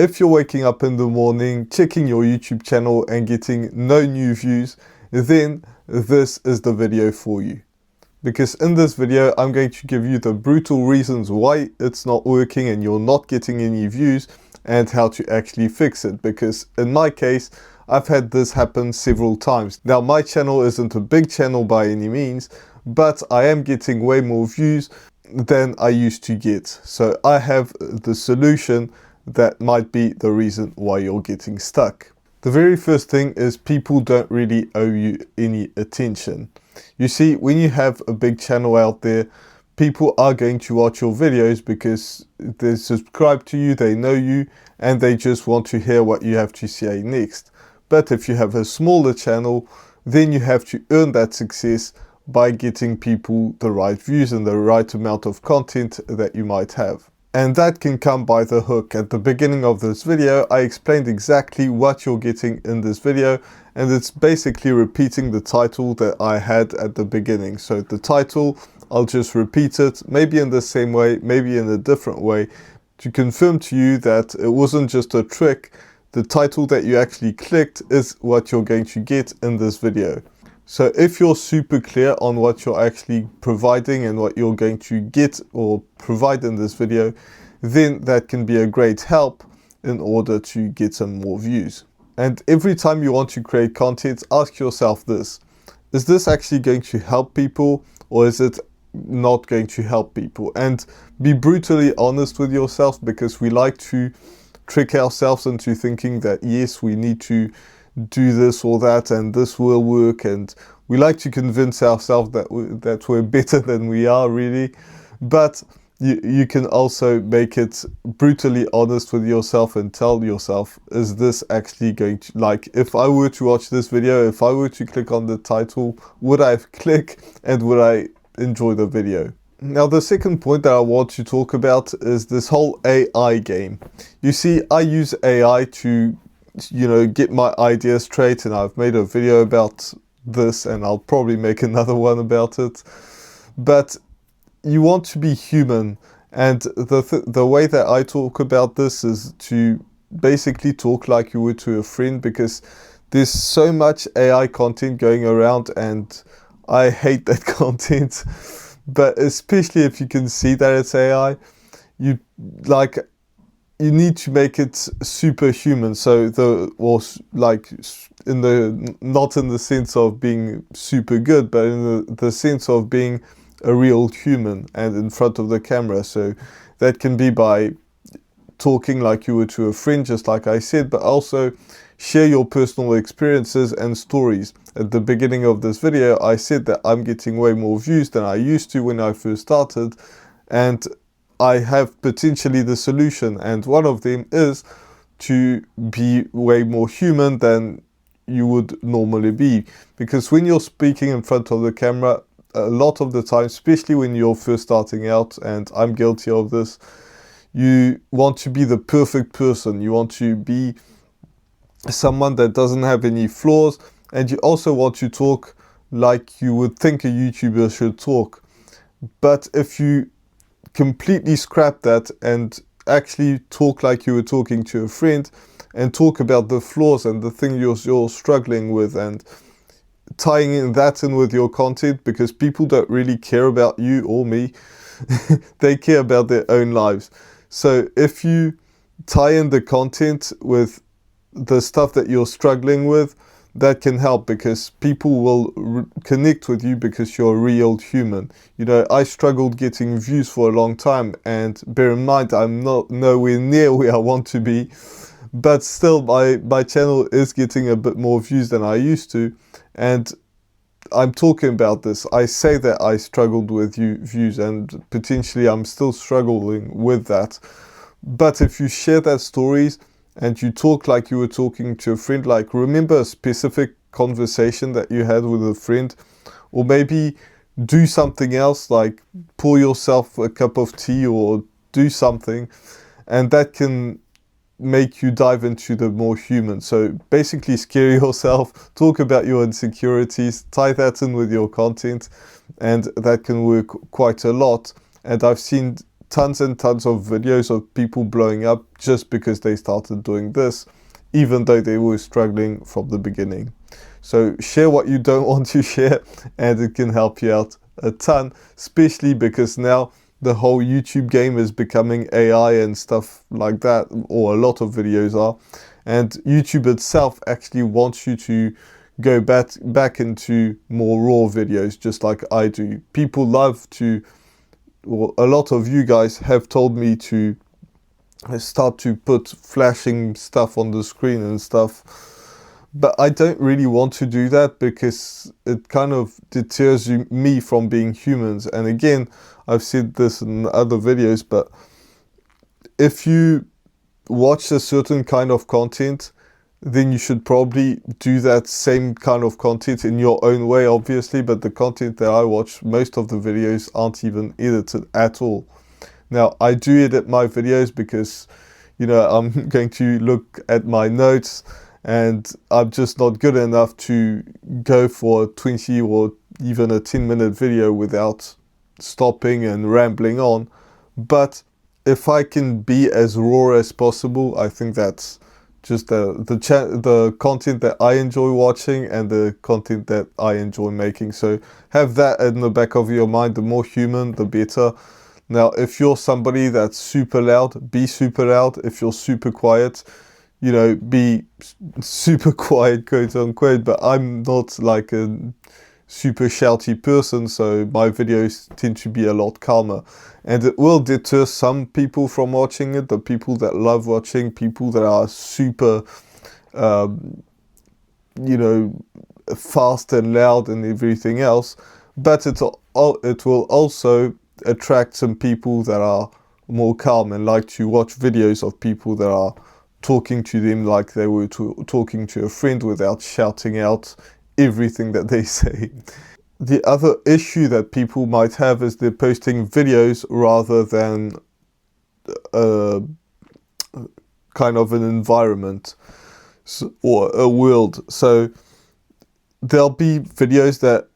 If you're waking up in the morning, checking your YouTube channel and getting no new views, then this is the video for you. Because in this video, I'm going to give you the brutal reasons why it's not working and you're not getting any views and how to actually fix it. Because in my case, I've had this happen several times. Now, my channel isn't a big channel by any means, but I am getting way more views than I used to get. So I have the solution that might be the reason why you're getting stuck. The very first thing is people don't really owe you any attention. You see, when you have a big channel out there, people are going to watch your videos because they subscribe to you, they know you, and they just want to hear what you have to say next. But if you have a smaller channel, then you have to earn that success by getting people the right views and the right amount of content that you might have. And that can come by the hook. At the beginning of this video, I explained exactly what you're getting in this video, and it's basically repeating the title that I had at the beginning. So the title, I'll just repeat it, maybe in the same way, maybe in a different way, to confirm to you that it wasn't just a trick. The title that you actually clicked is what you're going to get in this video. So if you're super clear on what you're actually providing and what you're going to get or provide in this video, then that can be a great help in order to get some more views. And every time you want to create content, ask yourself this: is this actually going to help people, or is it not going to help people? And be brutally honest with yourself, because we like to trick ourselves into thinking that yes, we need to do this or that and this will work, and we like to convince ourselves that we're better than we are really. But you can also make it brutally honest with yourself and tell yourself, is this actually going to, like, if I were to watch this video, if I were to click on the title, would I click and would I enjoy the video? Now, the second point that I want to talk about is this whole AI game. You see, I use AI to get my ideas straight, and I've made a video about this and I'll probably make another one about it. But you want to be human, and the way that I talk about this is to basically talk like you would to a friend, because there's so much AI content going around and I hate that content. But especially if you can see that it's AI, you need to make it superhuman. So not in the sense of being super good, but in the sense of being a real human and in front of the camera. So that can be by talking like you would to a friend, just like I said, but also share your personal experiences and stories. At the beginning of this video, I said that I'm getting way more views than I used to when I first started, and I have potentially the solution, and one of them is to be way more human than you would normally be. Because when you're speaking in front of the camera, a lot of the time, especially when you're first starting out, and I'm guilty of this, you want to be the perfect person. You want to be someone that doesn't have any flaws, and you also want to talk like you would think a YouTuber should talk. But if you completely scrap that and actually talk like you were talking to a friend and talk about the flaws and the thing you're struggling with, and tying in with your content, because people don't really care about you or me. They care about their own lives. So if you tie in the content with the stuff that you're struggling with, that can help, because people will connect with you because you're a real human. I struggled getting views for a long time, and bear in mind, I'm not nowhere near where I want to be, but still my channel is getting a bit more views than I used to, and I'm talking about this. I say that I struggled with views, and potentially I'm still struggling with that. But if you share that stories and you talk like you were talking to a friend, like remember a specific conversation that you had with a friend, or maybe do something else, like pour yourself a cup of tea or do something, and that can make you dive into the more human. So basically scare yourself, talk about your insecurities, tie that in with your content, and that can work quite a lot. And I've seen tons and tons of videos of people blowing up just because they started doing this, even though they were struggling from the beginning. So share what you don't want to share, and it can help you out a ton, especially because now the whole YouTube game is becoming AI and stuff like that, or a lot of videos are. And YouTube itself actually wants you to go back into more raw videos, just like I do. People love to, well, a lot of you guys have told me to start to put flashing stuff on the screen and stuff. But I don't really want to do that because it kind of deters me from being humans. And again, I've said this in other videos, but if you watch a certain kind of content, then you should probably do that same kind of content in your own way, obviously. But the content that I watch, most of the videos aren't even edited at all. Now, I do edit my videos because, you know, I'm going to look at my notes, and I'm just not good enough to go for a 20 or even a 10-minute video without stopping and rambling on. But if I can be as raw as possible, I think that's just the content that I enjoy watching and the content that I enjoy making. So have that in the back of your mind. The more human, the better. Now, if you're somebody that's super loud, be super loud. If you're super quiet, you know, be super quiet, quote unquote. But I'm not like a super shouty person, so my videos tend to be a lot calmer. And it will deter some people from watching it, the people that love watching, people that are super, you know, fast and loud and everything else. But it will also attract some people that are more calm and like to watch videos of people that are talking to them like they were talking to a friend without shouting out everything that they say. The other issue that people might have is they're posting videos rather than kind of an environment or a world. So there'll be videos that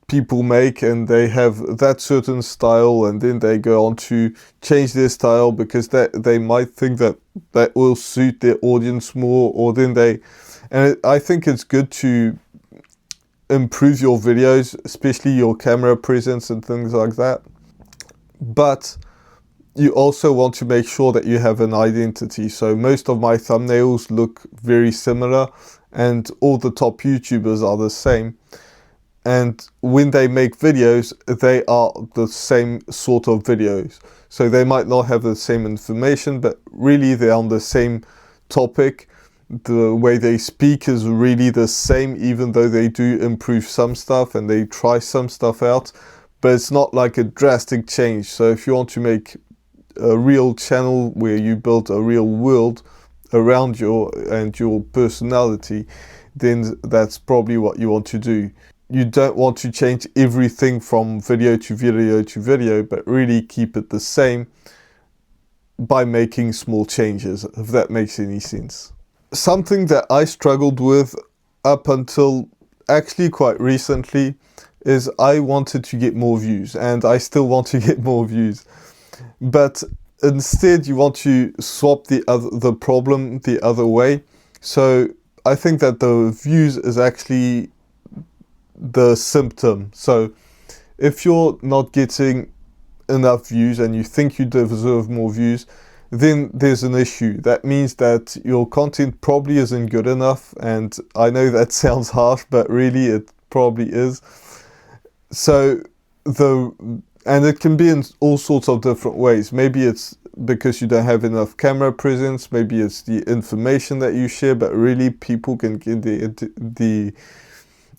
people make and they have that certain style, and then they go on to change their style because they might think that that will suit their audience more, or then I think it's good to improve your videos, especially your camera presence and things like that. But you also want to make sure that you have an identity. So most of my thumbnails look very similar, and all the top YouTubers are the same. And when they make videos, they are the same sort of videos. So they might not have the same information, but really they're on the same topic. The way they speak is really the same, even though they do improve some stuff and they try some stuff out. But it's not like a drastic change. So if you want to make a real channel where you build a real world around your personality, then that's probably what you want to do. You don't want to change everything from video to video to video, but really keep it the same by making small changes, if that makes any sense. Something that I struggled with up until actually quite recently is I wanted to get more views, and I still want to get more views. But instead you want to swap the problem the other way. So I think that the views is actually the symptom. So if you're not getting enough views and you think you deserve more views, then there's an issue. That means that your content probably isn't good enough, and I know that sounds harsh, but really it probably is. So and it can be in all sorts of different ways. Maybe it's because you don't have enough camera presence, maybe it's the information that you share, but really people can get the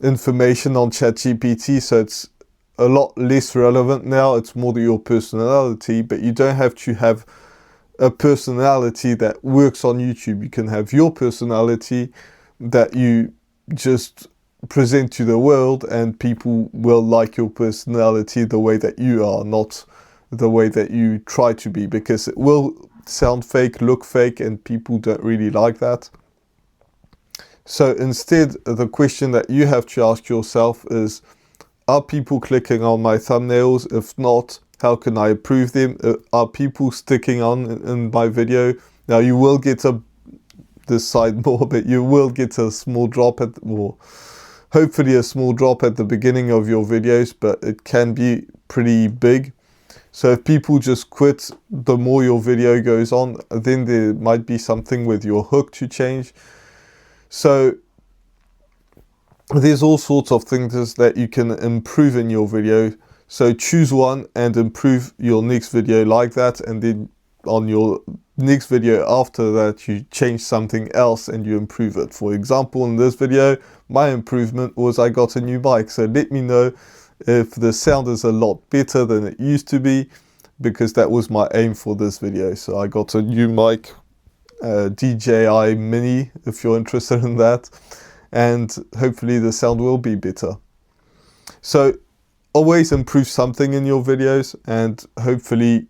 information on ChatGPT, so it's a lot less relevant now. It's more your personality, but you don't have to have a personality that works on YouTube. You can have your personality that you just present to the world, and people will like your personality the way that you are, not the way that you try to be, because it will sound fake, look fake, and people don't really like that. So instead, the question that you have to ask yourself is, are people clicking on my thumbnails? If not, How can I improve them? Are people sticking on in my video? Now you will get this side more, but you will get a small drop or hopefully a small drop at the beginning of your videos, but it can be pretty big. So if people just quit the more your video goes on, then there might be something with your hook to change. So there's all sorts of things that you can improve in your video. So choose one and improve your next video like that, and then on your next video after that you change something else and you improve it. For example, in this video my improvement was I got a new mic. So let me know if the sound is a lot better than it used to be, because that was my aim for this video. So I got a new mic, DJI Mini, if you're interested in that, and hopefully the sound will be better. So always improve something in your videos, and hopefully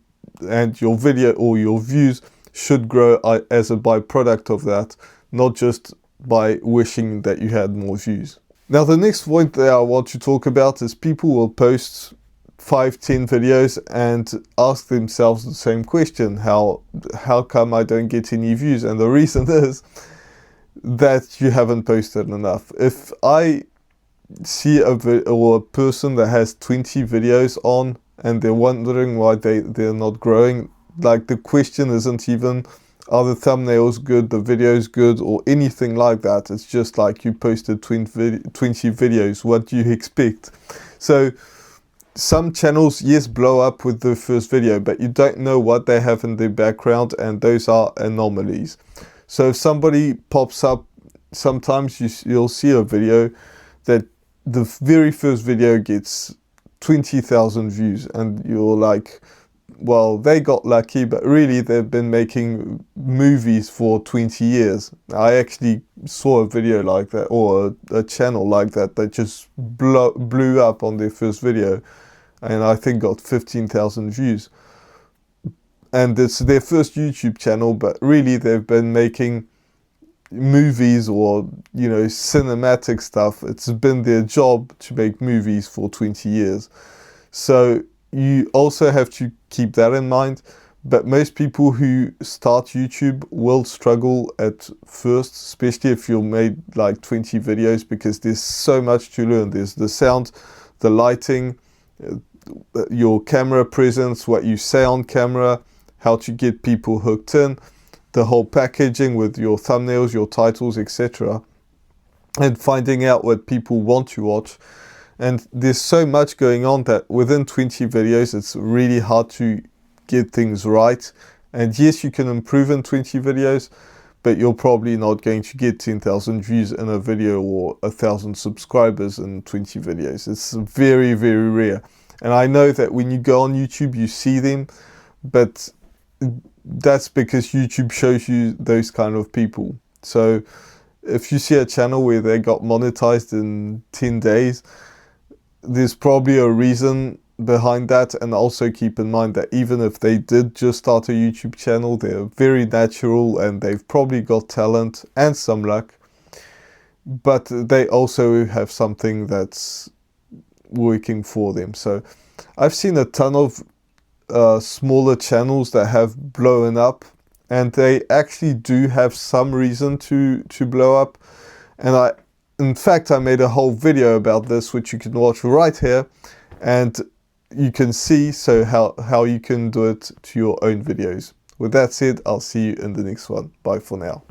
your video or your views should grow as a byproduct of that, not just by wishing that you had more views. Now the next point that I want to talk about is people will post 5-10 videos and ask themselves the same question: how come I don't get any views? And the reason is that you haven't posted enough. If I see a person that has 20 videos on and they're wondering why they're not growing, like the question isn't even are the thumbnails good, the videos good, or anything like that. It's just like you posted 20 videos, what do you expect? So some channels, yes, blow up with the first video, but you don't know what they have in their background, and those are anomalies. So if somebody pops up, sometimes you'll see a video that the very first video gets 20,000 views, and you're like, well, they got lucky, but really they've been making movies for 20 years. I actually saw a video like that, or a channel like that just blew up on their first video, and I think got 15,000 views. And it's their first YouTube channel, but really they've been making movies or, you know, cinematic stuff. It's been their job to make movies for 20 years. So you also have to keep that in mind. But most people who start YouTube will struggle at first, especially if you made like 20 videos, because there's so much to learn. There's the sound, the lighting, your camera presence, what you say on camera, how to get people hooked in, the whole packaging with your thumbnails, your titles, etc. And finding out what people want to watch. And there's so much going on that within 20 videos, it's really hard to get things right. And yes, you can improve in 20 videos, but you're probably not going to get 10,000 views in a video or 1,000 subscribers in 20 videos. It's very, very rare. And I know that when you go on YouTube, you see them, but that's because YouTube shows you those kind of people. So if you see a channel where they got monetized in 10 days, there's probably a reason behind that. And also keep in mind that even if they did just start a YouTube channel, they're very natural and they've probably got talent and some luck, but they also have something that's working for them. So I've seen a ton of smaller channels that have blown up, and they actually do have some reason to blow up. And in fact, I made a whole video about this, which you can watch right here, and you can see how you can do it to your own videos. With that said, I'll see you in the next one. Bye for now.